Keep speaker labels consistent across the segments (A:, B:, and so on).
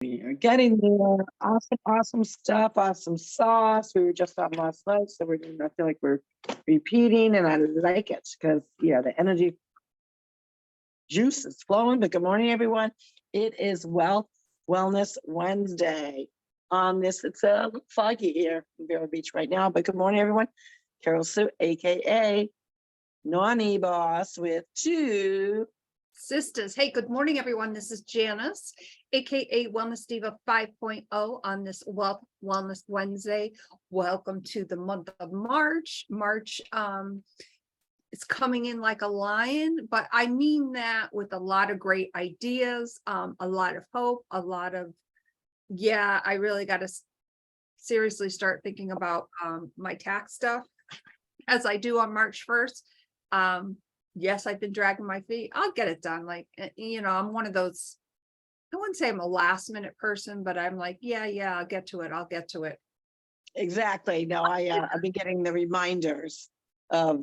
A: We are getting there. Awesome, awesome stuff, awesome sauce. We were just on last night, so we're I feel like we're repeating, and I like it because the energy juice is flowing. But good morning, everyone. It is Wellness Wednesday. On this, it's a little foggy here in Vero Beach right now, but good morning, everyone. Carol Sue, aka Nani Boss with
B: TwoSistas. Hey, good morning, everyone. This is Janice, aka Wellness Diva 5.0 on this Wellness Wednesday. Welcome to the month of March. March it's coming in like a lion, but I mean that with a lot of great ideas, a lot of hope, a lot of, I really got to seriously start thinking about my tax stuff as I do on March 1st. Yes, I've been dragging my feet. I'll get it done. Like, I'm one of those, I wouldn't say I'm a last minute person, but I'm like, I'll get to it. I'll get to it.
A: Exactly. No, I've been getting the reminders of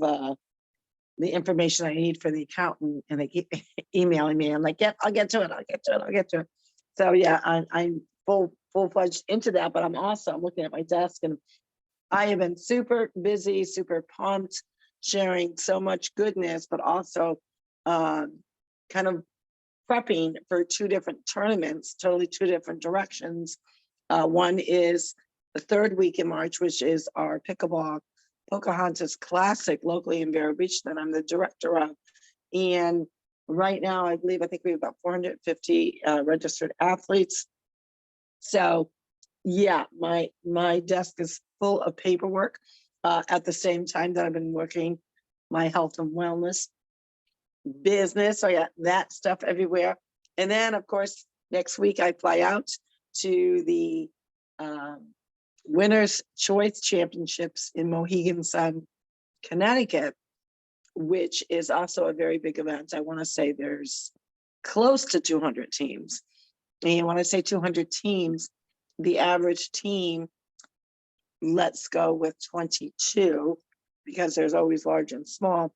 A: the information I need for the accountant, and they keep emailing me. I'm like, yep, I'll get to it. I'll get to it. So I'm full-fledged into that, but I'm looking at my desk, and I have been super busy, super pumped, sharing so much goodness, but also kind of prepping for two different tournaments, totally two different directions. One is the third week in March, which is our pickleball Pocahontas Classic locally in Vero Beach that I'm the director of. And right now, I think we have about 450 registered athletes. So my desk is full of paperwork at the same time that I've been working my health and wellness business. So that stuff everywhere. And then, of course, next week I fly out to the Winners Choice Championships in Mohegan Sun, Connecticut, which is also a very big event. I want to say there's close to 200 teams. And when I say 200 teams, the average team lets go with 22 because there's always large and small.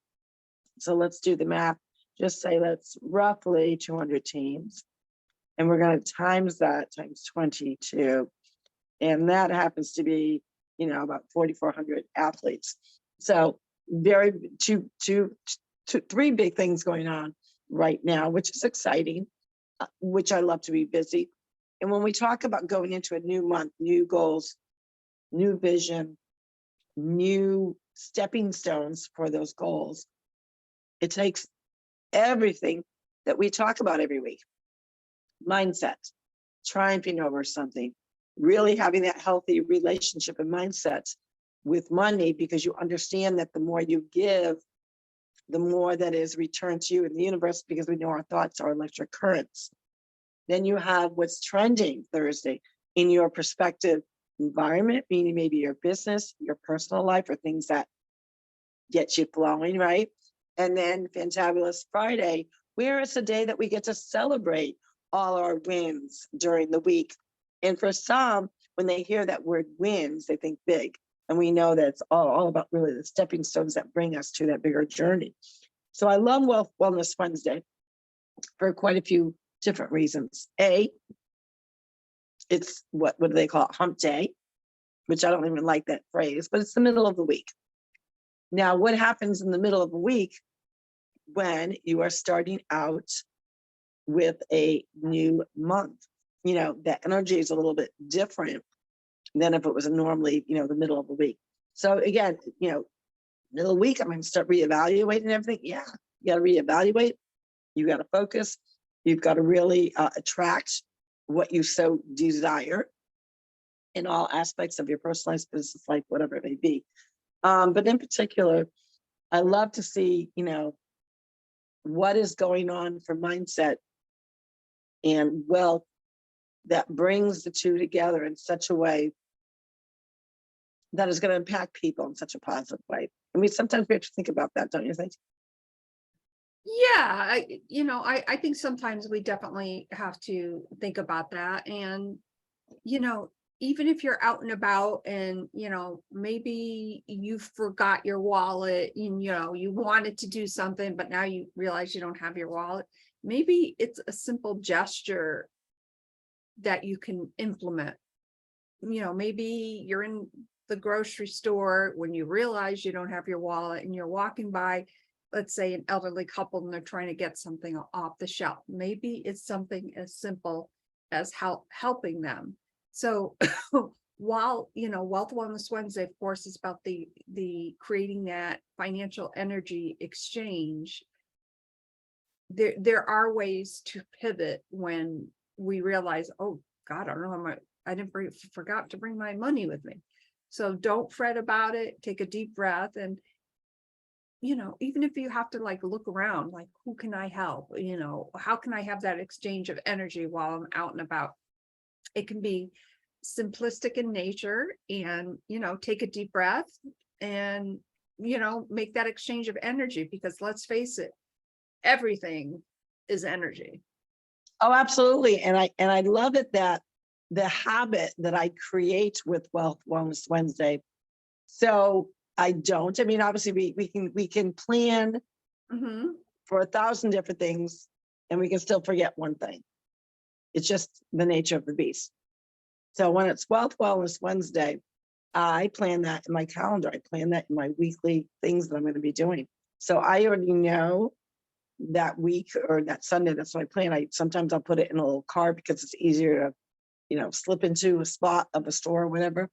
A: So let's do the math. Just say that's roughly 200 teams. And we're going to times that times 22. And that happens to be, about 4,400 athletes. So three big things going on right now, which is exciting, which I love to be busy. And when we talk about going into a new month, new goals, new vision, new stepping stones for those goals, it takes everything that we talk about every week. Mindset, triumphing over something, really having that healthy relationship and mindset with money, because you understand that the more you give, the more that is returned to you in the universe, because we know our thoughts are electric currents. Then you have what's trending Thursday in your perspective environment, meaning maybe your business, your personal life, or things that get you flowing, right? And then Fantabulous Friday, where it's a day that we get to celebrate all our wins during the week. And for some, when they hear that word wins, they think big. And we know that it's all about really the stepping stones that bring us to that bigger journey. So I love Wellness Wednesday for quite a few different reasons. A, it's what do they call it? Hump day, which I don't even like that phrase, but it's the middle of the week. Now, what happens in the middle of the week when you are starting out with a new month? That energy is a little bit different than if it was normally, the middle of the week. So again, middle of the week, I'm going to start reevaluating everything. Yeah, you got to reevaluate. You got to focus. You've got to really attract what you so desire in all aspects of your personal life, business life, whatever it may be. But in particular, I love to see, what is going on for mindset and wealth that brings the two together in such a way that is going to impact people in such a positive way. I mean, sometimes we have to think about that, don't you think?
B: Yeah, I think sometimes we definitely have to think about that. And, even if you're out and about and, maybe you forgot your wallet and, you wanted to do something, but now you realize you don't have your wallet. Maybe it's a simple gesture that you can implement. You know, maybe you're in the grocery store when you realize you don't have your wallet and you're walking by, let's say, an elderly couple and they're trying to get something off the shelf. Maybe it's something as simple as helping them. So while, you know, Wealth Wellness Wednesday, of course, is about the creating that financial energy exchange, there are ways to pivot when we realize, oh God, I don't know how much, forgot to bring my money with me. So don't fret about it. Take a deep breath. And, you know, even if you have to like look around, like, who can I help? You know, how can I have that exchange of energy while I'm out and about? It can be simplistic in nature, and, you know, take a deep breath and, you know, make that exchange of energy, because let's face it, everything is energy.
A: Oh, absolutely. And I love it that the habit that I create with Wealth Wellness Wednesday. So I mean, obviously we can plan
B: Mhm.
A: for 1,000 different things and we can still forget one thing. It's just the nature of the beast. So when it's Wealth Wellness Wednesday, I plan that in my calendar. I plan that in my weekly things that I'm going to be doing. So I already know that week or that Sunday, that's what I plan. Sometimes I'll put it in a little card because it's easier to, you know, slip into a spot of a store or whatever,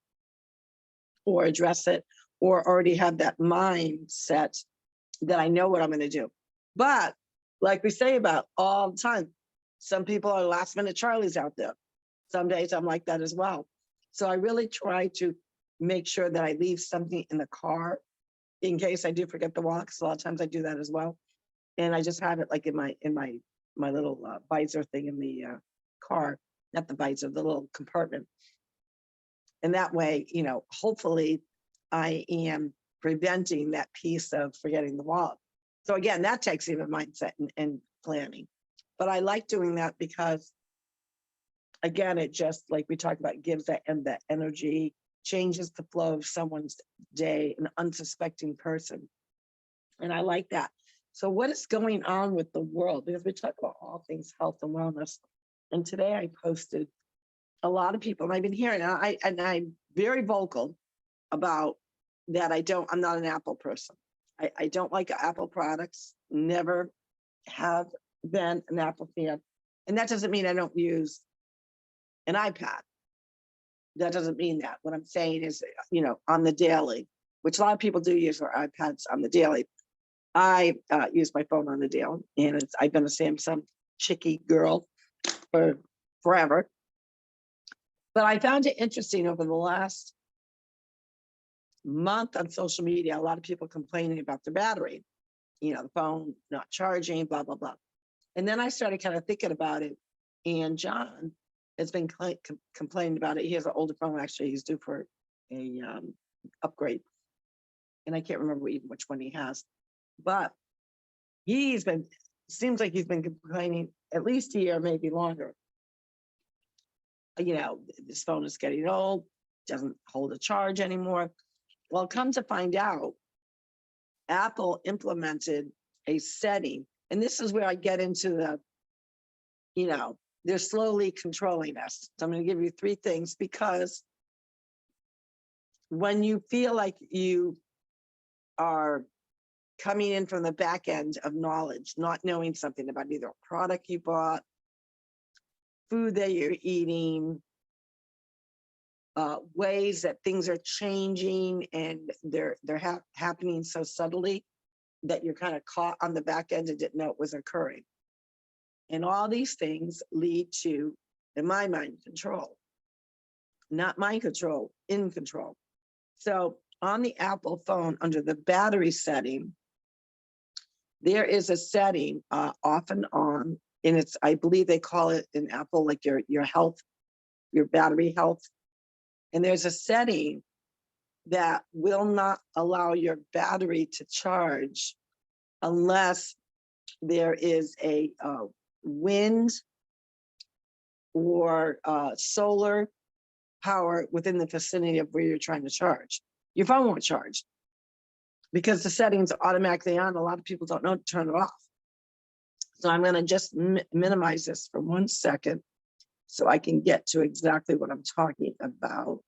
A: or address it, or already have that mindset that I know what I'm going to do. But like we say about all the time, some people are last minute Charlies out there. Some days I'm like that as well. So I really try to make sure that I leave something in the car in case I do forget the wallet, because a lot of times I do that as well. And I just have it like in my little visor thing in the car, not the visor, the little compartment. And that way, you know, hopefully I am preventing that piece of forgetting the wallet. So again, that takes even mindset and planning. But I like doing that because, again, it just, like we talked about, gives that energy, changes the flow of someone's day, an unsuspecting person. And I like that. So what is going on with the world? Because we talk about all things health and wellness. And today I posted a lot of people, and I've been hearing, and I'm very vocal about that. I'm not an Apple person. I don't like Apple products, never have been an Apple fan. And that doesn't mean I don't use an iPad. That doesn't mean that. What I'm saying is, you know, on the daily, which a lot of people do use their iPads on the daily. I use my phone on the daily, and I've been a Samsung chickie girl for forever. But I found it interesting over the last month on social media, a lot of people complaining about their battery, you know, the phone not charging, blah, blah, blah. And then I started kind of thinking about it. And John has been complaining about it. He has an older phone, actually. He's due for a upgrade. And I can't remember even which one he has. But seems like he's been complaining at least a year, maybe longer. You know, this phone is getting old, doesn't hold a charge anymore. Well, come to find out, Apple implemented a setting, and this is where I get into the, you know, they're slowly controlling us. So I'm going to give you 3 things, because when you feel like you are coming in from the back end of knowledge, not knowing something about either a product you bought, food that you're eating, ways that things are changing, and they're happening so subtly that you're kind of caught on the back end and didn't know it was occurring. And all these things lead to, in my mind, control. Not mind control, in control. So on the Apple phone, under the battery setting, there is a setting off and on, and it's, I believe they call it in Apple, like your health, your battery health. And there's a setting that will not allow your battery to charge unless there is a wind or solar power within the vicinity of where you're trying to charge. Your phone won't charge because the settings are automatically on. A lot of people don't know to turn it off. So I'm going to just minimize this for 1 second so I can get to exactly what I'm talking about.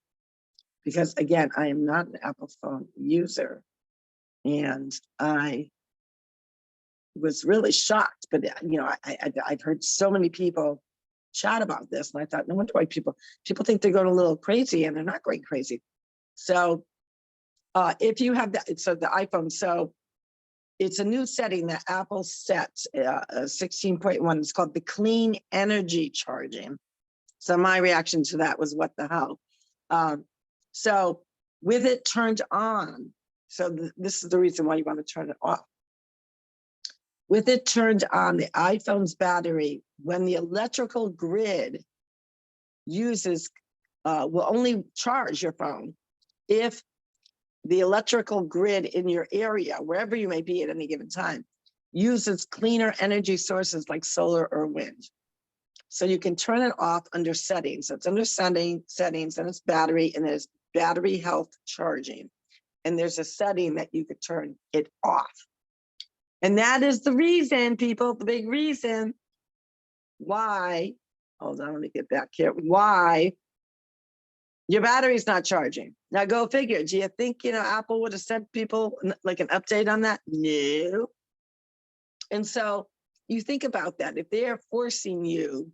A: Because again, I am not an Apple phone user, and I was really shocked. But I've heard so many people chat about this, and I thought, no wonder why people think they're going a little crazy, and they're not going crazy. So if you have that, so the iPhone, so it's a new setting that Apple sets, 16.1. It's called the clean energy charging. So my reaction to that was, what the hell? So with it turned on, so this is the reason why you want to turn it off. With it turned on, the iPhone's battery, when the electrical grid uses, will only charge your phone if the electrical grid in your area, wherever you may be at any given time, uses cleaner energy sources like solar or wind. So you can turn it off under settings. So it's under settings, and it's battery, and there's battery health charging. And there's a setting that you could turn it off. And that is the reason, people, the big reason why, hold on, let me get back here, why your battery's not charging. Now go figure. Do you think, Apple would have sent people like an update on that? No. And so you think about that. If they are forcing you,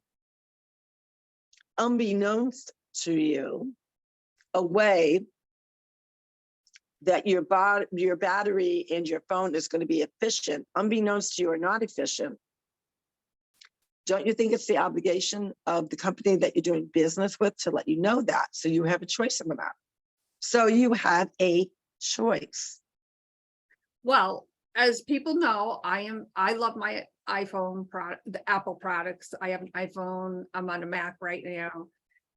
A: unbeknownst to you, a way that your battery and your phone is going to be efficient, unbeknownst to you or not efficient, don't you think it's the obligation of the company that you're doing business with to let you know that, so you have a choice in the matter? So you have a choice.
B: Well, as people know, I love my iPhone product, the Apple products. I have an iPhone, I'm on a Mac right now.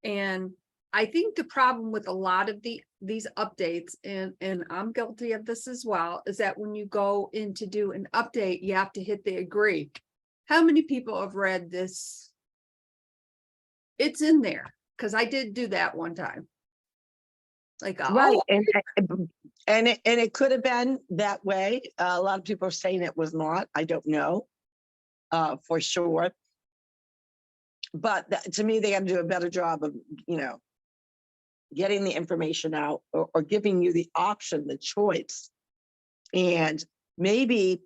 B: And I think the problem with a lot of these updates, and I'm guilty of this as well, is that when you go in to do an update, you have to hit the agree. How many people have read this? It's in there, because I did do that one time. Like,
A: Right.
B: oh,
A: And it could have been that way. A lot of people are saying it was not. I don't know for sure. But to me, they got to do a better job of, getting the information out, or giving you the option, the choice. And maybe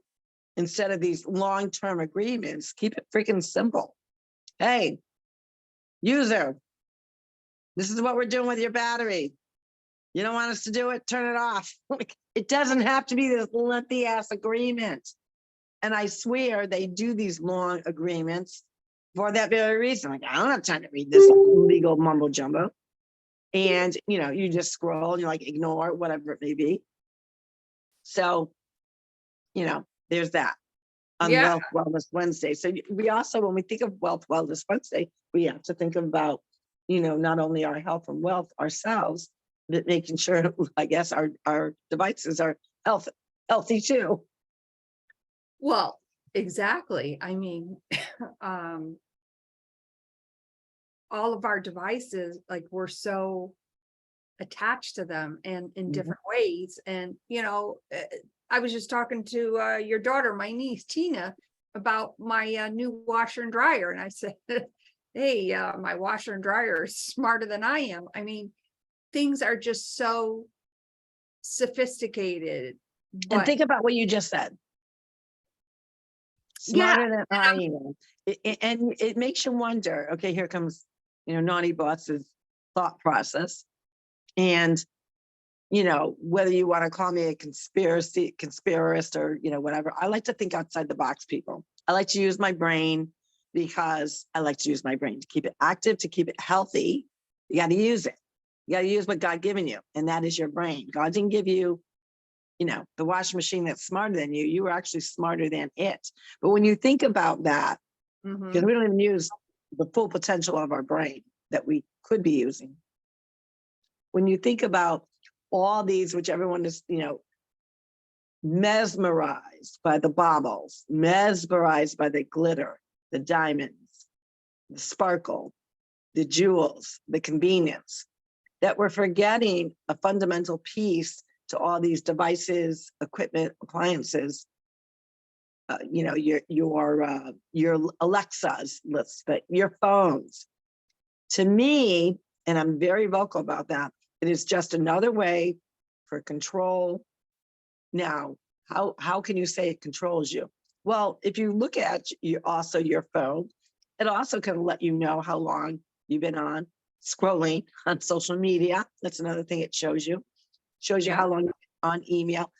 A: instead of these long-term agreements, keep it freaking simple. Hey, user, this is what we're doing with your battery. You don't want us to do it, turn it off. It doesn't have to be this lengthy ass agreement. And I swear they do these long agreements for that very reason. Like, I don't have time to read this legal mumbo jumbo. And, you just scroll and you ignore whatever it may be. So, there's that on
B: yeah.
A: Wealth Wellness Wednesday. So we also, when we think of Wealth Wellness Wednesday, we have to think about, not only our health and wealth ourselves, but making sure, I guess, our devices are healthy too.
B: Well, exactly. I mean, all of our devices, we're so attached to them, and in different ways. And, I was just talking to your daughter, my niece, Tina, about my new washer and dryer. And I said, hey, my washer and dryer is smarter than I am. I mean, things are just so sophisticated.
A: And think about what you just said. Smarter than I am. And it makes you wonder, okay, here comes, Naughty Boss's thought process. And, whether you want to call me a conspiracist or, whatever, I like to think outside the box, people. I like to use my brain, because I like to use my brain to keep it active, to keep it healthy. You got to use it. You got to use what God given you. And that is your brain. God didn't give you, the washing machine that's smarter than you. You were actually smarter than it. But when you think about that, because we don't even use the full potential of our brain that we could be using. When you think about all these, which everyone is, mesmerized by the baubles, mesmerized by the glitter, the diamonds, the sparkle, the jewels, the convenience, that we're forgetting a fundamental piece to all these devices, equipment, appliances, your Alexas, your phones. To me, and I'm very vocal about that, it is just another way for control. Now, how can you say it controls you? Well, if you look at your phone, it also can let you know how long you've been on scrolling on social media. That's another thing it shows you. Shows you
B: Yeah.
A: how long you've been on email.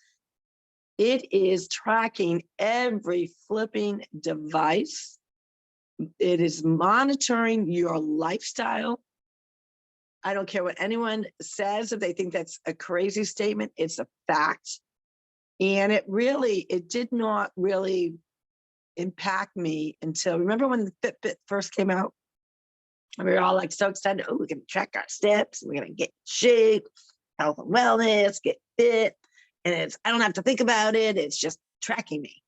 A: It is tracking every flipping device. It is monitoring your lifestyle. I don't care what anyone says, if they think that's a crazy statement, it's a fact. And it did not really impact me until, remember when the Fitbit first came out? And we were all like so excited. Oh, we're going to track our steps. We're going to get in shape, health and wellness, get fit. And I don't have to think about it. It's just tracking me.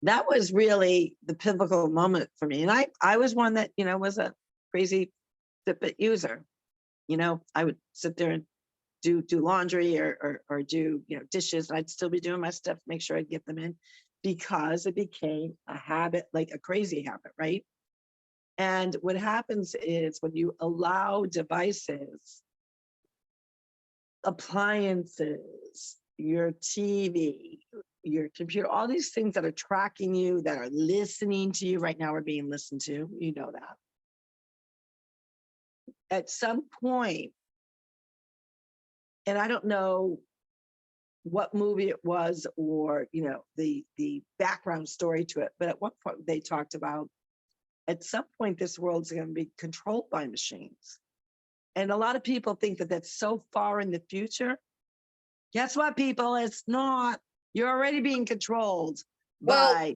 A: That was really the pivotal moment for me. And I was one that, was a crazy Fitbit user. I would sit there and do laundry or do, dishes. I'd still be doing my stuff, make sure I'd get them in, because it became a habit, like a crazy habit, right? And what happens is when you allow devices, appliances, your TV, your computer, all these things that are tracking you, that are listening to you right now, are being listened to, that. At some point, and I don't know what movie it was, or the background story to it, but at one point they talked about, at some point this world's going to be controlled by machines. And a lot of people think that that's so far in the future. Guess what, people? It's not. You're already being controlled by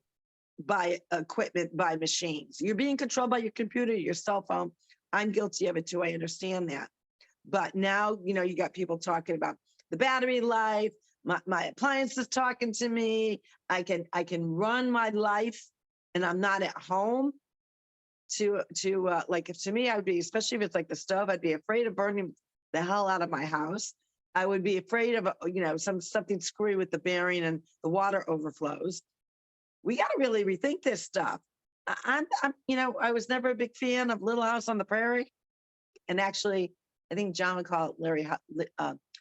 A: equipment, by machines. You're being controlled by your computer, your cell phone. I'm guilty of it too. I understand that. But now, you got people talking about the battery life. My appliance is talking to me. I can run my life, and I'm not at home. Like, if to me, I would be, especially if it's like the stove, I'd be afraid of burning the hell out of my house. I would be afraid of something screwy with the bearing and the water overflows. We got to really rethink this stuff. I'm I was never a big fan of Little House on the Prairie, and actually, I think John would call it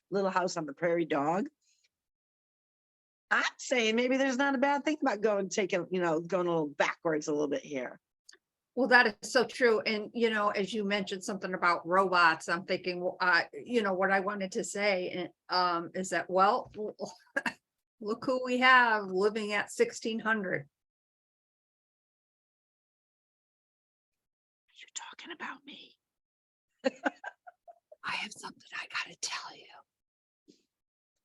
A: Little House on the Prairie dog. I'm saying maybe there's not a bad thing about going a little backwards a little bit here.
B: Well, that is so true. And, as you mentioned something about robots, I'm thinking, what I wanted to say is that, well, look who we have living at 1600.
A: You're talking about me.
B: I have something I got to tell you.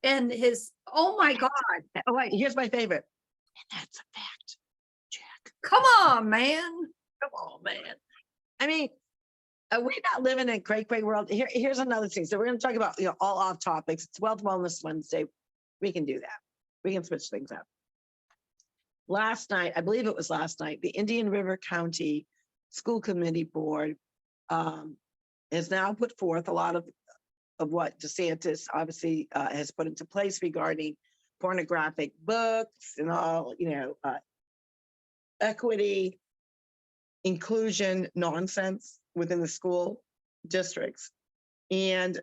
B: And oh my God.
A: Oh, wait, here's my favorite. And that's a fact, Jack.
B: Come on, man.
A: Come on, man. I mean, we're not living in a great world. Here's another thing. So we're going to talk about, all off topics. It's Wealth Wellness Wednesday. We can do that. We can switch things up. Last night, I believe it was last night, the Indian River County School Committee Board has now put forth a lot of what DeSantis obviously has put into place regarding pornographic books and all, equity, inclusion nonsense within the school districts, and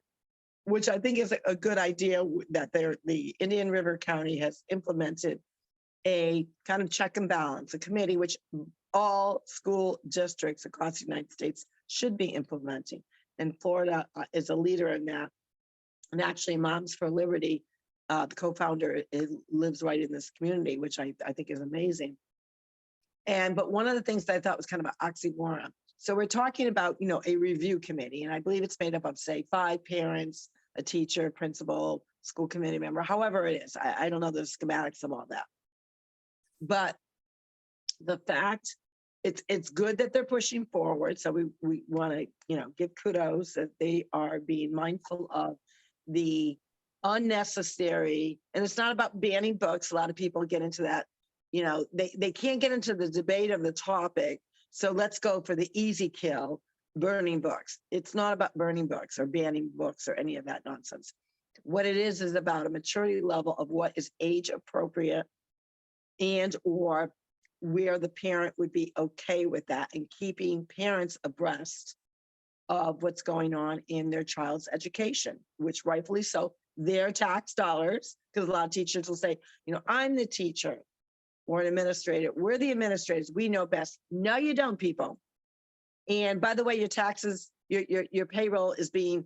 A: which I think is a good idea, that the Indian River County has implemented a kind of check and balance, a committee which all school districts across the United States should be implementing. And Florida is a leader in that. And actually, Moms for Liberty, the co-founder, lives right in this community, which I think is amazing. But one of the things that I thought was kind of an oxymoron. So we're talking about, a review committee, and I believe it's made up of, say, 5 parents, a teacher, principal, school committee member, however it is. I don't know the schematics of all that. But the fact, it's good that they're pushing forward. So we want to, give kudos that they are being mindful of the unnecessary, and it's not about banning books. A lot of people get into that. They can't get into the debate of the topic. So let's go for the easy kill, burning books. It's not about burning books or banning books or any of that nonsense. What it is about a maturity level of what is age appropriate, and or where the parent would be okay with that, and keeping parents abreast of what's going on in their child's education, which rightfully so, their tax dollars, because a lot of teachers will say, I'm the teacher or an administrator. We're the administrators. We know best. No, you don't, people. And by the way, your taxes, your payroll is being,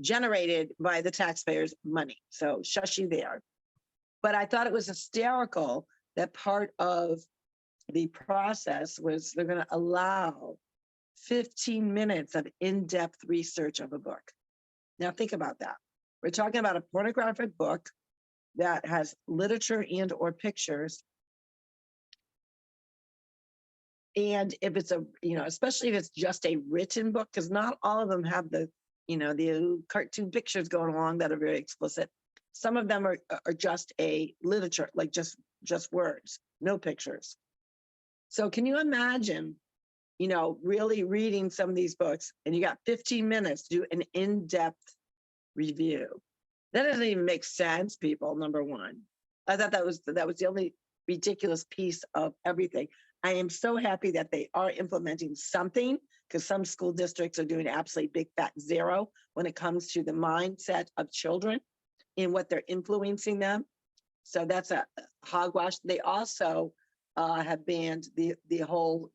A: generated by the taxpayers' money. So shush you there. But I thought it was hysterical that part of the process was they're going to allow 15 minutes of in-depth research of a book. Now think about that. We're talking about a pornographic book that has literature and or pictures. And if it's especially if it's just a written book, because not all of them have the cartoon pictures going along that are very explicit. Some of them are just a literature, like just words, no pictures. So can you imagine, really reading some of these books and you got 15 minutes to do an in-depth review? That doesn't even make sense, people, number one. I thought that was the only ridiculous piece of everything. I am so happy that they are implementing something, because some school districts are doing absolutely big fat zero when it comes to the mindset of children and what they're influencing them. So that's a hogwash. They also have banned the whole,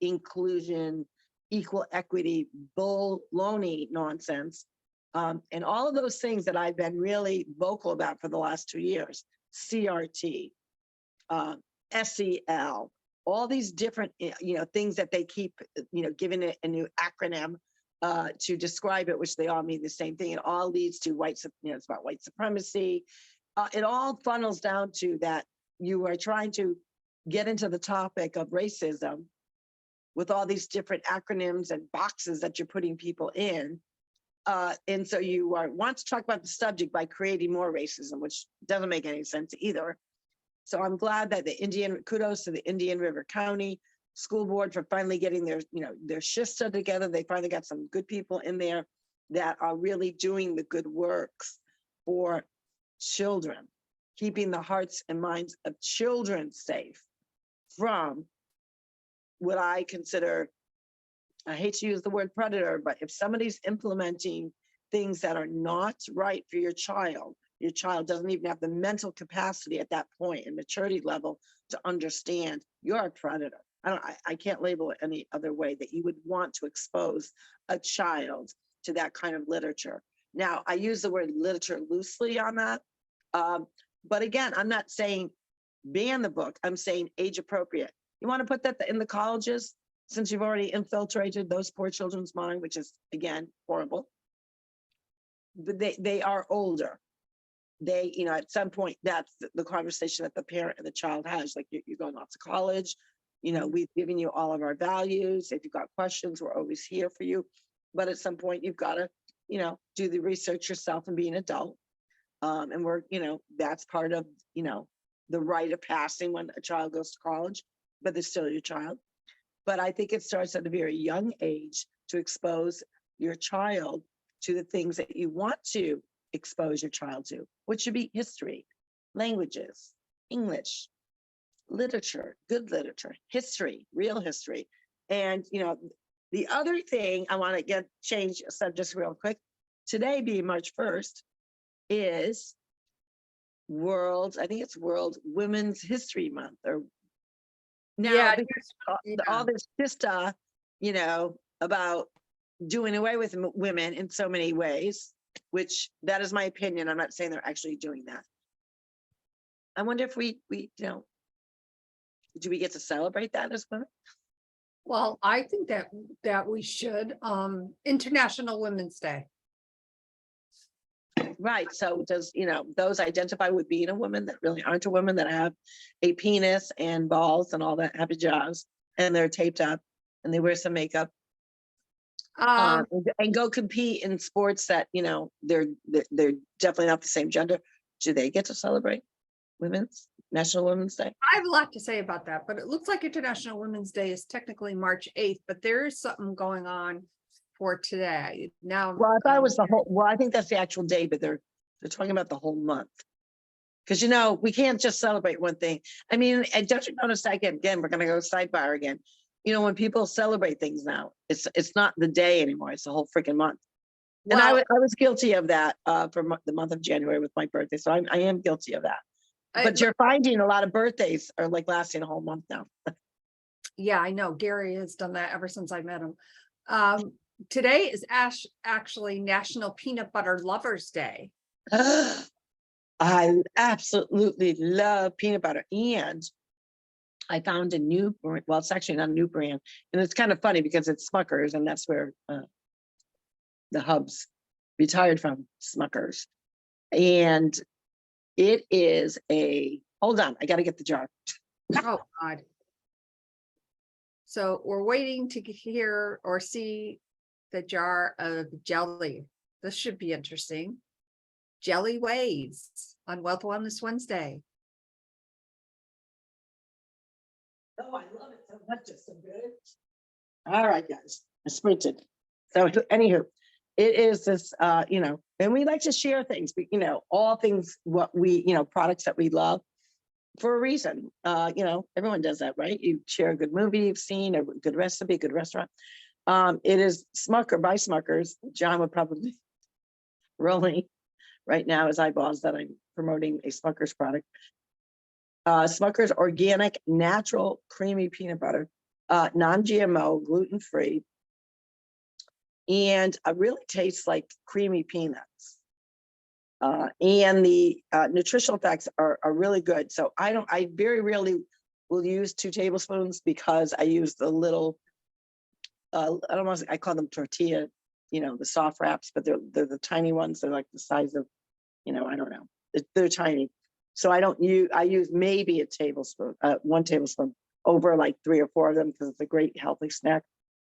A: inclusion, equal equity, baloney nonsense. And all of those things that I've been really vocal about for the last 2 years, CRT, SEL, all these different, things that they keep, giving it a new acronym to describe it, which they all mean the same thing. It all leads to it's about white supremacy. It all funnels down to that you are trying to get into the topic of racism with all these different acronyms and boxes that you're putting people in. And so you want to talk about the subject by creating more racism, which doesn't make any sense either. So I'm glad that kudos to the Indian River County School Board for finally getting their shista together. They finally got some good people in there that are really doing the good works for children, keeping the hearts and minds of children safe from what I consider, I hate to use the word predator, but if somebody's implementing things that are not right for your child doesn't even have the mental capacity at that point and maturity level to understand you're a predator. I can't label it any other way, that you would want to expose a child to that kind of literature. Now, I use the word literature loosely on that. But again, I'm not saying ban the book. I'm saying age appropriate. You want to put that in the colleges, since you've already infiltrated those poor children's mind, which is, again, horrible. But they are older. They, at some point, that's the conversation that the parent and the child has. Like, you're going off to college. We've given you all of our values. If you've got questions, we're always here for you. But at some point, you've got to, do the research yourself and be an adult. And we're, that's part of, the rite of passing when a child goes to college, but they're still your child. But I think it starts at a very young age to expose your child to the things that you want to expose your child to, which should be history, languages, English, literature, good literature, history, real history. And, the other thing I want to change subjects real quick. Today being March 1st is World Women's History Month. Or now, all this stuff, about doing away with women in so many ways, which that is my opinion. I'm not saying they're actually doing that. I wonder if we do we get to celebrate that as women?
B: Well, I think that we should, International Women's Day.
A: Right. So does, those identify with being a woman that really aren't a woman, that have a penis and balls and all that happy jazz, and they're taped up and they wear some makeup and go compete in sports that, they're definitely not the same gender. Do they get to celebrate National Women's Day?
B: I have a lot to say about that, but it looks like International Women's Day is technically March 8th, but there is something going on for today. Now,
A: well, I thought it was I think that's the actual day, but they're talking about the whole month. Because, we can't just celebrate one thing. I mean, and don't you notice again, we're going to go sidebar again. when people celebrate things now, it's not the day anymore. It's the whole freaking month. And
B: Well,
A: I was guilty of that for the month of January with my birthday. So I am guilty of that. But you're finding a lot of birthdays are like lasting a whole month now.
B: yeah, I know Gary has done that ever since I met him. Today is actually National Peanut Butter Lovers Day.
A: I absolutely love peanut butter. And I found a new, well, it's actually not a new brand. And it's kind of funny because it's Smuckers, and that's where the hubs retired from, Smuckers. And it is hold on, I got to get the jar.
B: Oh, God. So we're waiting to hear or see the jar of jelly. This should be interesting. Jelly Waves on Wealth Wellness Wednesday.
A: Oh, I love it so much. It's so good. All right, guys, I sprinted. So anywho, it is this, and we like to share things, all things, what we, products that we love for a reason. Everyone does that, right? You share a good movie you've seen, a good recipe, a good restaurant. It is Smucker by Smuckers. John would probably rolling right now his eyeballs that I'm promoting a Smuckers product. Smuckers organic, natural, creamy peanut butter, non-GMO, gluten-free, and it really tastes like creamy peanuts. And the nutritional effects are really good. So I very rarely will use 2 tablespoons because I use the little, I call them tortilla, the soft wraps, but they're the tiny ones. They're like the size of, I don't know. They're tiny. So I use maybe a tablespoon, 1 tablespoon over like 3 or 4 of them because it's a great healthy snack.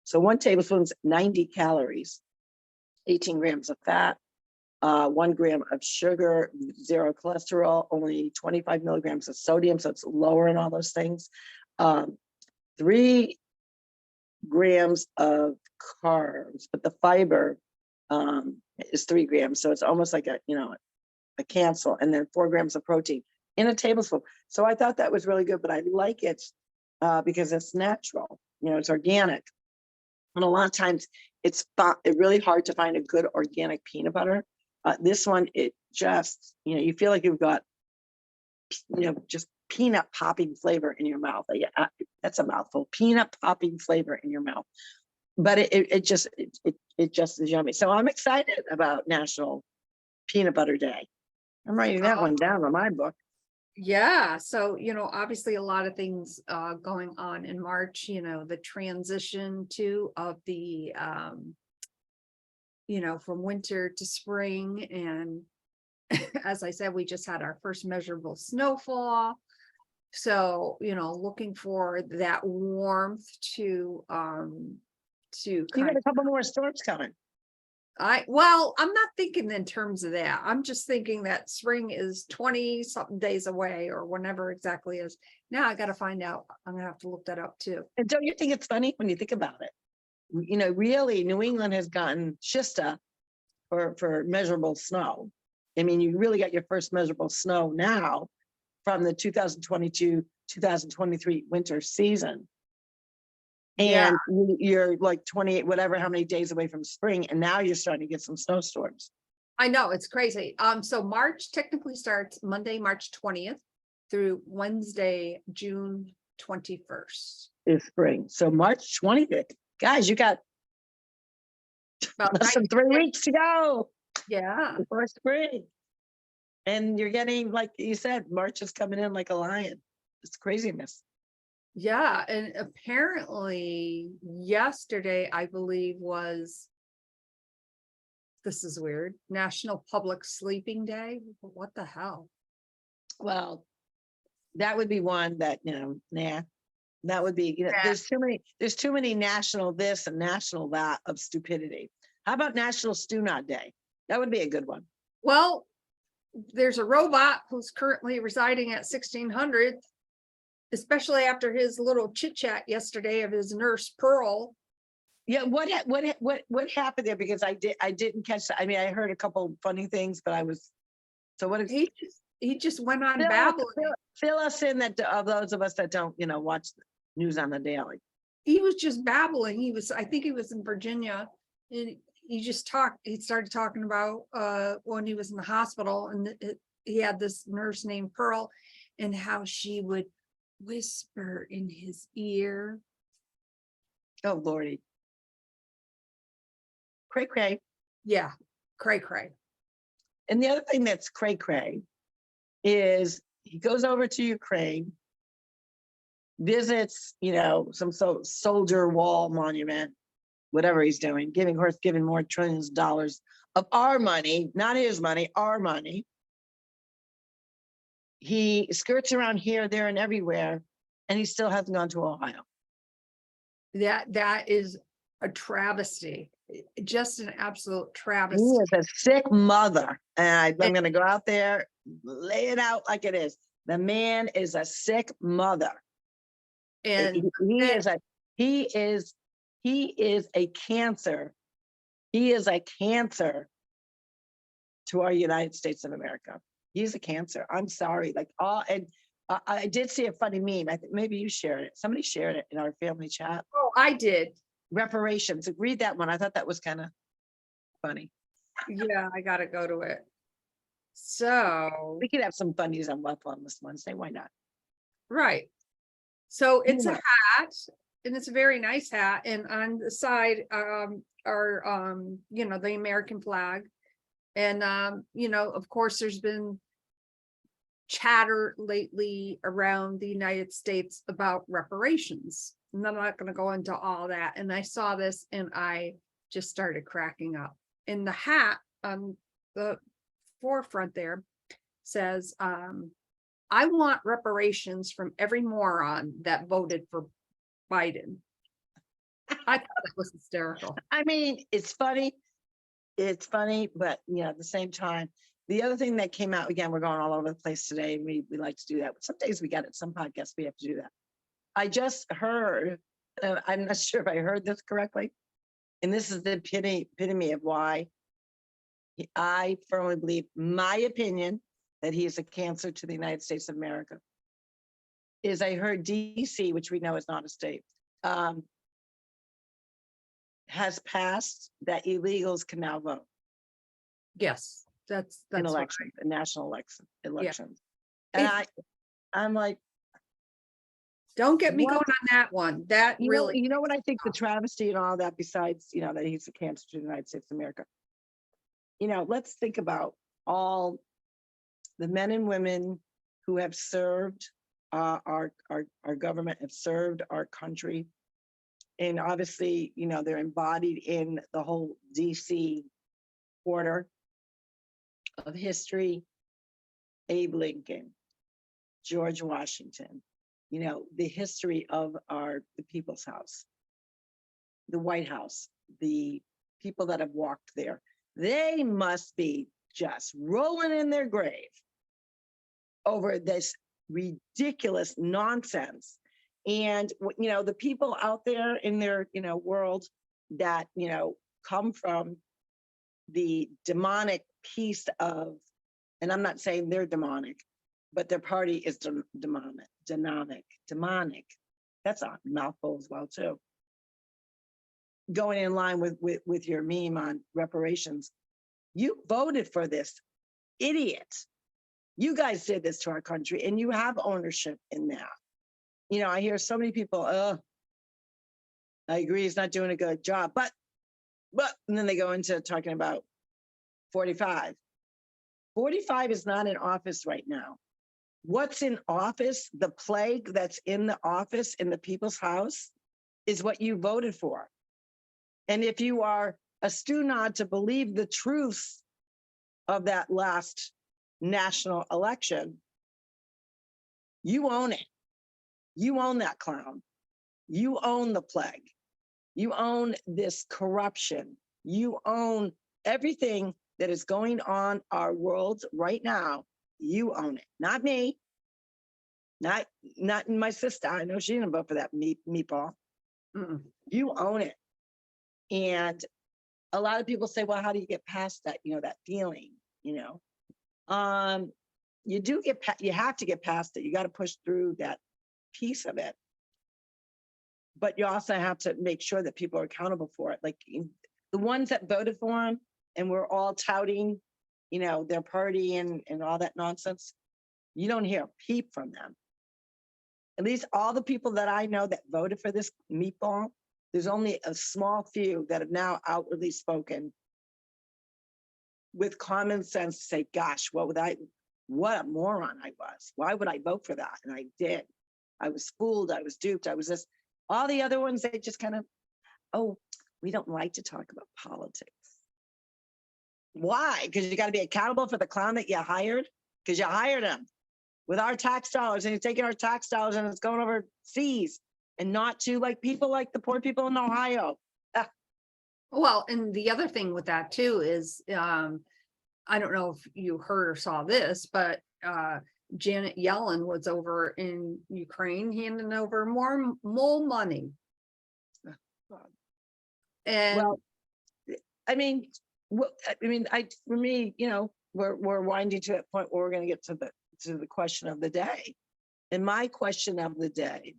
A: So 1 tablespoon is 90 calories, 18 grams of fat, 1 gram of sugar, 0 cholesterol, only 25 milligrams of sodium. So it's lower in all those things. 3 grams of carbs, but the fiber is 3 grams. So it's almost like a cancel, and then 4 grams of protein in a tablespoon. So I thought that was really good, but I like it because it's natural, it's organic. And a lot of times it's really hard to find a good organic peanut butter. This one, it just, you feel like you've got, just peanut popping flavor in your mouth. That's a mouthful, peanut popping flavor in your mouth. But it just is yummy. So I'm excited about National Peanut Butter Day. I'm writing that one down on my book.
B: Yeah. So, obviously a lot of things going on in March, the transition of the, from winter to spring. And as I said, we just had our first measurable snowfall. So, looking for that warmth to
A: You got a couple more storms coming.
B: I'm not thinking in terms of that. I'm just thinking that spring is 20 something days away or whenever exactly is. Now I got to find out. I'm gonna have to look that up too.
A: And don't you think it's funny when you think about it? Really, New England has gotten shista for measurable snow. I mean, you really got your first measurable snow now from the 2022-2023 winter season. And you're like 28, whatever, how many days away from spring. And now you're starting to get some snowstorms.
B: I know, it's crazy. So March technically starts Monday, March 20th through Wednesday, June 21st.
A: Is spring. So March 20th. Guys, you got less than 3 weeks to go.
B: Yeah.
A: Before spring. And you're getting, like you said, March is coming in like a lion. It's craziness.
B: Yeah, and apparently yesterday, I believe this is weird, National Public Sleeping Day. What the hell?
A: Well, that would be one that, that would be, there's too many national this and national that of stupidity. How about National Stew Not Day? That would be a good one.
B: Well, there's a robot who's currently residing at 1600, especially after his little chit chat yesterday of his nurse Pearl.
A: Yeah, what happened there? Because I didn't catch that. I mean, I heard a couple funny things, but what
B: He just went on babbling.
A: Fill us in that of those of us that don't, watch the news on the daily.
B: he was just babbling. I think he was in Virginia, and he started talking about when he was in the hospital, and he had this nurse named Pearl, and how she would whisper in his ear.
A: Oh, Lordy. Cray cray.
B: Yeah, cray.
A: And the other thing that's cray cray is he goes over to Ukraine, visits, some soldier wall monument, whatever he's doing, giving more trillions of dollars of our money, not his money, our money. He skirts around here, there, and everywhere, and he still hasn't gone to Ohio.
B: That is a travesty, just an absolute
A: He
B: travesty.
A: is a sick mother, and I'm going to go out there, lay it out like it is. The man is a sick mother.
B: And
A: he is a cancer. He is a cancer to our United States of America. He's a cancer. I'm sorry. And I did see a funny meme. I think maybe you shared it. Somebody shared it in our family chat.
B: oh, I did.
A: Reparations. Read that one. I thought that was kind of funny.
B: Yeah, I gotta go to it. So,
A: We could have some funnies on WealthWellness Wednesday. Why not?
B: right. So it's a
A: Yeah.
B: hat, and it's a very nice hat. And on the side are the American flag. And of course, there's been chatter lately around the United States about reparations. And I'm not going to go into all that. And I saw this and I just started cracking up. And the hat on the forefront there says, I want reparations from every moron that voted for Biden. I thought that was hysterical.
A: I mean, it's funny. It's funny, but at the same time, the other thing that came out, again, we're going all over the place today, and we like to do that. Some days we got it, some podcasts we have to do that. I just heard, I'm not sure if I heard this correctly, and this is the epitome of why I firmly believe, my opinion, that he is a cancer to the United States of America, is I heard DC, which we know is not a state, has passed that illegals can now vote.
B: Yes, that's
A: in
B: right.
A: elections, in national elections. And I'm like,
B: don't get me
A: what?
B: going on that one. That really,
A: you know what I think the travesty and all that, besides, that he's a cancer to the United States of America. Let's think about all the men and women who have served our government, have served our country. And obviously, they're embodied in the whole DC order of history. Abe Lincoln, George Washington, the history of the People's House, the White House, the people that have walked there. They must be just rolling in their grave over this ridiculous nonsense. And, the people out there in their, world that, come from the demonic piece of, and I'm not saying they're demonic, but their party is demonic. That's a mouthful as well, too. Going in line with your meme on reparations, you voted for this idiot. You guys did this to our country, and you have ownership in that. I hear so many people, I agree he's not doing a good job, but, and then they go into talking about 45. 45 is not in office right now. What's in office, the plague that's in the office in the People's House, is what you voted for. And if you are a student to believe the truth of that last national election, you own it. You own that clown. You own the plague. You own this corruption. You own everything that is going on our world right now. You own it, not me, not my sister. I know she didn't vote for that meatball. You own it. And a lot of people say, well, how do you get past that, that feeling, you have to get past it. You got to push through that piece of it. but you also have to make sure that people are accountable for it. Like the ones that voted for him and we're all touting, their party and all that nonsense. You don't hear a peep from them. At least all the people that I know that voted for this meatball, there's only a small few that have now outwardly spoken with common sense to say, gosh, what a moron I was. Why would I vote for that? And I did. I was fooled. I was duped. I was this. All the other ones, they just kind of, oh, we don't like to talk about politics. Why? Because you got to be accountable for the clown that you hired? Because you hired him with our tax dollars, and you're taking our tax dollars and it's going overseas, and not to like people like the poor people in Ohio.
B: Well, and the other thing with that too is, I don't know if you heard or saw this, but Janet Yellen was over in Ukraine handing over more money. And
A: Well, I mean, for me, we're winding to that point where we're going to get to the question of the day. And my question of the day,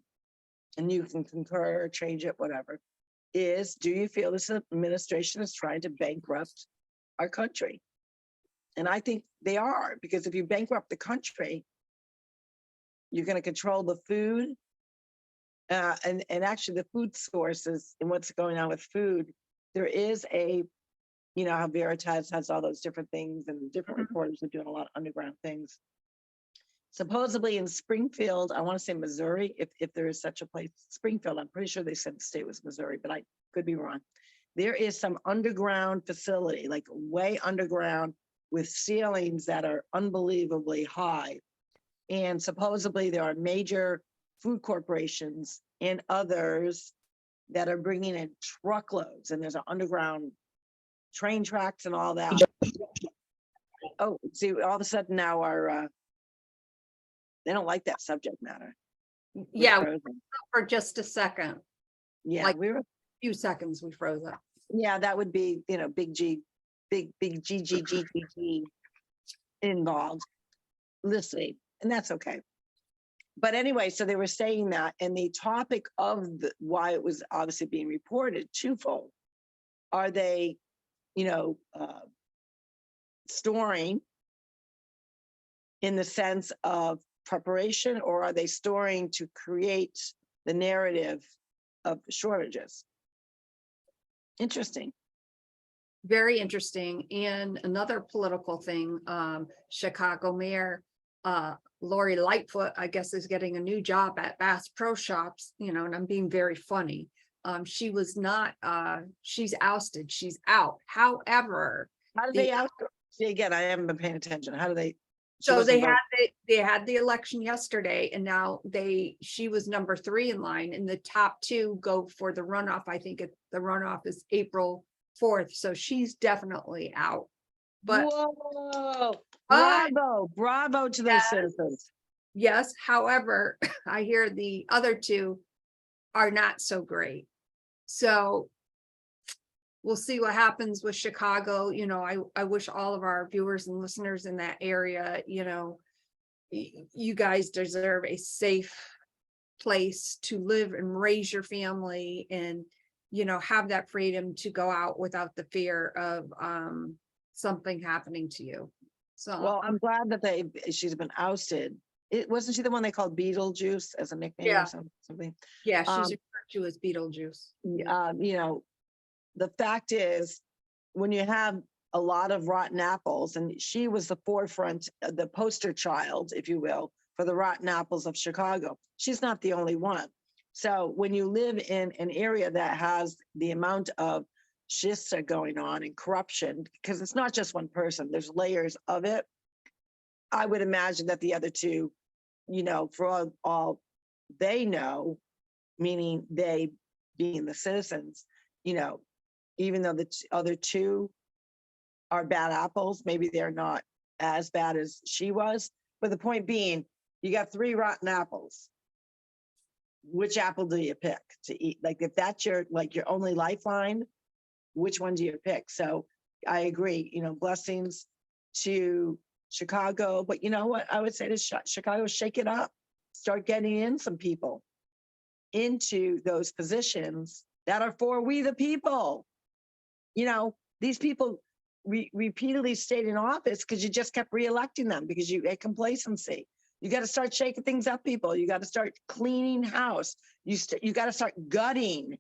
A: and you can concur or change it, whatever, is, do you feel this administration is trying to bankrupt our country? And I think they are, because if you bankrupt the country, you're going to control the food and actually the food sources and what's going on with food. There is how Veritas has all those different things, and different reporters are doing a lot of underground things. Supposedly in Springfield, I want to say Missouri, if there is such a place, Springfield, I'm pretty sure they said the state was Missouri, but I could be wrong. There is some underground facility, like way underground, with ceilings that are unbelievably high. And supposedly there are major food corporations and others that are bringing in truckloads, and there's an underground train tracks and all that. Oh, see, all of a sudden now they don't like that subject matter.
B: yeah, for just a second,
A: Yeah,
B: like
A: we were.
B: a few seconds, we froze up.
A: Yeah, that would be, big G involved listening, and that's okay. But anyway, so they were saying that, and the topic of why it was obviously being reported twofold. Are they, storing in the sense of preparation, or are they storing to create the narrative of shortages? Interesting.
B: Very interesting. And another political thing, Chicago Mayor Lori Lightfoot, I guess, is getting a new job at Bass Pro Shops, and I'm being very funny. She was not, she's ousted, she's out. However,
A: How do they out? See, again, I haven't been paying attention. How do they?
B: So they had the election yesterday, and now she was number 3 in line, and the top 2 go for the runoff. I think the runoff is April 4th, so she's definitely out. But
A: whoa, bravo to those citizens.
B: Yes, however, I hear the other 2 are not so great. So we'll see what happens with Chicago. I wish all of our viewers and listeners in that area, you guys deserve a safe place to live and raise your family, and, have that freedom to go out without the fear of something happening to you. So,
A: well, I'm glad that she's been ousted. Wasn't she the one they called Beetlejuice as a nickname or something?
B: Yeah, she's referred to as Beetlejuice.
A: The fact is, when you have a lot of rotten apples, and she was the forefront, the poster child, if you will, for the rotten apples of Chicago. She's not the only one. So when you live in an area that has the amount of shista going on and corruption, because it's not just one person, there's layers of it. I would imagine that the other 2, for all they know, meaning they being the citizens, even though the other 2 are bad apples, maybe they're not as bad as she was. But the point being, you got 3 rotten apples. Which apple do you pick to eat? Like, if that's your only lifeline, which one do you pick? So I agree, blessings to Chicago. But you know what I would say to Chicago, shake it up. Start getting in some people. into those positions that are for we the people. You know, these people repeatedly stayed in office because you just kept reelecting them because you had complacency. You got to start shaking things up, people. You got to start cleaning house. You got to start gutting,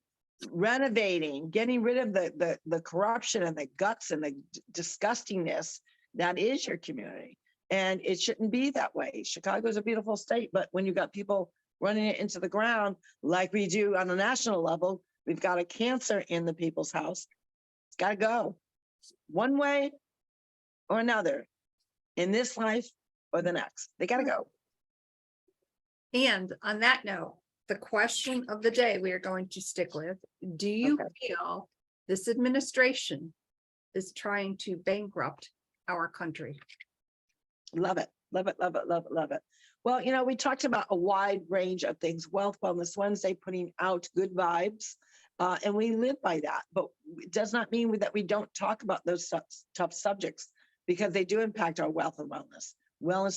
A: renovating, getting rid of the corruption and the guts and the disgustingness that is your community. And it shouldn't be that way. Chicago is a beautiful state, but when you got people running it into the ground like we do on a national level, we've got a cancer in the people's house. It's got to go one way or another in this life or the next. They got to go.
B: And on that note, the question of the day we are going to stick with, do you feel this administration is trying to bankrupt our country?
A: Love it. Love it. Love it. Love it. Love it. Well, you know, we talked about a wide range of things. Wealth Wellness Wednesday, putting out good vibes. And we live by that. But it does not mean that we don't talk about those tough subjects, because they do impact our wealth and wellness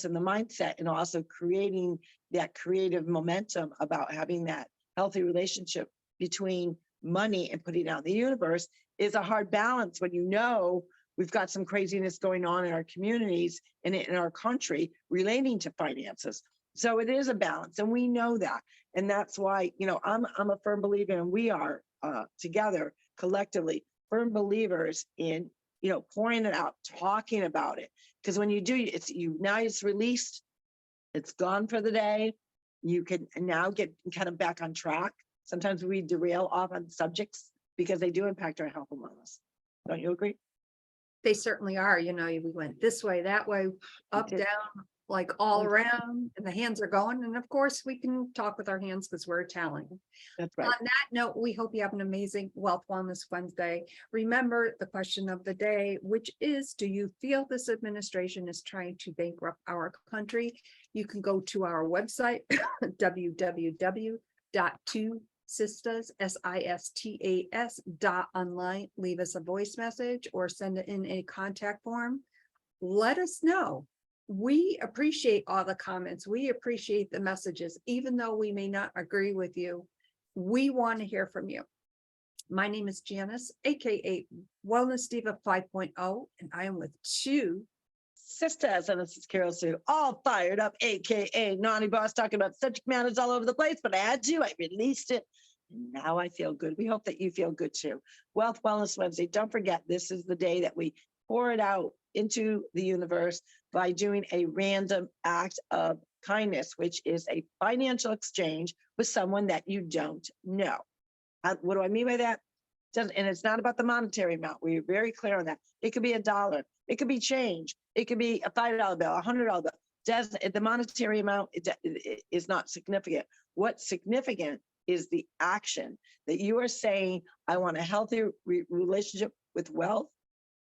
A: and the mindset, and also creating that creative momentum about having that healthy relationship between money and putting out in the universe is a hard balance when you know we've got some craziness going on in our communities and in our country relating to finances. So it is a balance, and we know that. And that's why, you know, I'm a firm believer, and we are together collectively firm believers in, you know, pouring it out, talking about it. Because when you do, now it's released, it's gone for the day. You can now get kind of back on track. Sometimes we derail off on subjects because they do impact our health and wellness. Don't you agree?
B: They certainly are. You know, we went this way, that way, up, down, like all around, and the hands are going. And of course, we can talk with our hands because we're Italian.
A: That's right.
B: On that note, we hope you have an amazing Wealth Wellness Wednesday. Remember the question of the day, which is, do you feel this administration is trying to bankrupt our country? You can go to our website, www.TwoSistas, SISTAS.online, leave us a voice message or send it in a contact form. Let us know. We appreciate all the comments. We appreciate the messages, even though we may not agree with you. We want to hear from you. My name is Janice, aka Wellness Diva 5.0, and I am with TwoSistas,
A: and this is Carol Sue, all fired up, aka Naughty Boss, talking about subject matters all over the place, but I had to, I released it, and now I feel good. We hope that you feel good too. Wealth Wellness Wednesday, don't forget, this is the day that we pour it out into the universe by doing a random act of kindness, which is a financial exchange with someone that you don't know. What do I mean by that? And it's not about the monetary amount. We're very clear on that. It could be $1. It could be change. It could be a $5 bill, a $100 bill. The monetary amount is not significant. What's significant is the action that you are saying, I want a healthy relationship with wealth.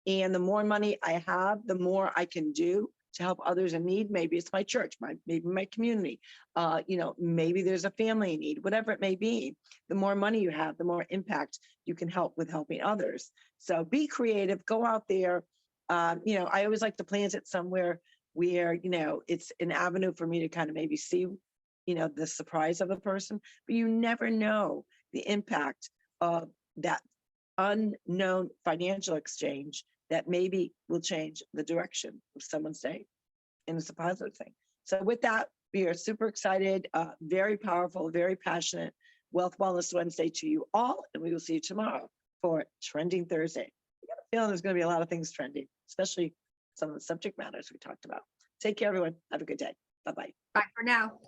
A: And the more money I have, the more I can do to help others in need. Maybe it's my church, maybe my community. You know, maybe there's a family in need, whatever it may be. The more money you have, the more impact you can help with helping others. So be creative, go out there. You know, I always like to plant it somewhere where, you know, it's an avenue for me to kind of maybe see, you know, the surprise of a person, but you never know the impact of that unknown financial exchange that maybe will change the direction of someone's day. And it's a positive thing. So with that, we are super excited, very powerful, very passionate Wealth Wellness Wednesday to you all. And we will see you tomorrow for Trending Thursday. I got a feeling there's going to be a lot of things trending, especially some of the subject matters we talked about. Take care, everyone. Have a good day. Bye-bye.
B: bye for now.